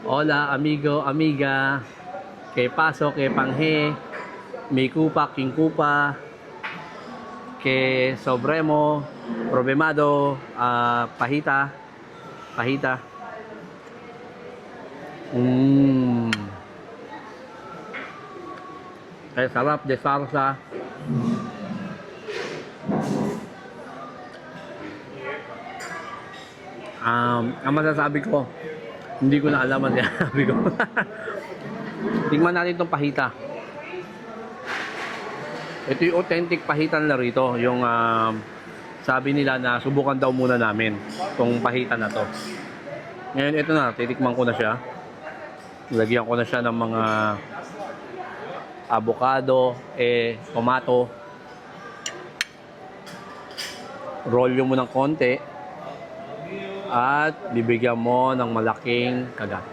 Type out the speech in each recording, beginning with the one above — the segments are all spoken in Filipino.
Hola, amigo, amiga. Que paso, que panghe. Mi kupa, king kupa. Que sobremo. Problemado. Pahita. Pahita. Mmm. Ay, sarap de salsa. Ang masasabi ko, hindi ko na alam ang sinasabi ko. Tingnan natin itong pahita. Ito yung authentic pahitan na rito. Yung sabi nila na subukan daw muna namin itong pahita na to. Ngayon ito na, titikman ko na siya. Lagyan ko na siya ng mga avocado, tomato. Rolyo mo ng konti. At bibigyan mo ng malaking kagat.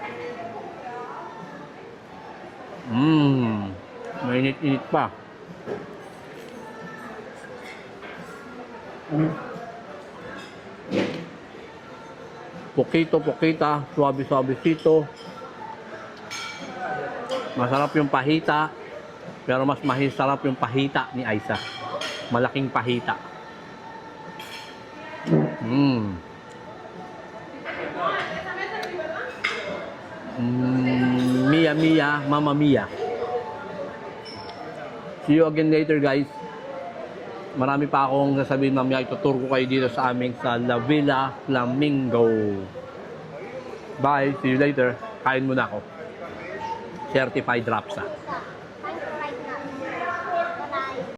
Mainit-init pa. Poquito, poquita, suabe-suabecito. Masarap yung pahita, pero mas masarap yung pahita ni Aiza. Malaking pahita. Mia Mia, Mama Mia. See you again later, guys. Marami pa akong sasabihin mamaya. Ituturo ko kayo dito sa amin sa La Villa Flamingo. Bye. See you later. Kain muna ako. Certified Rapsa.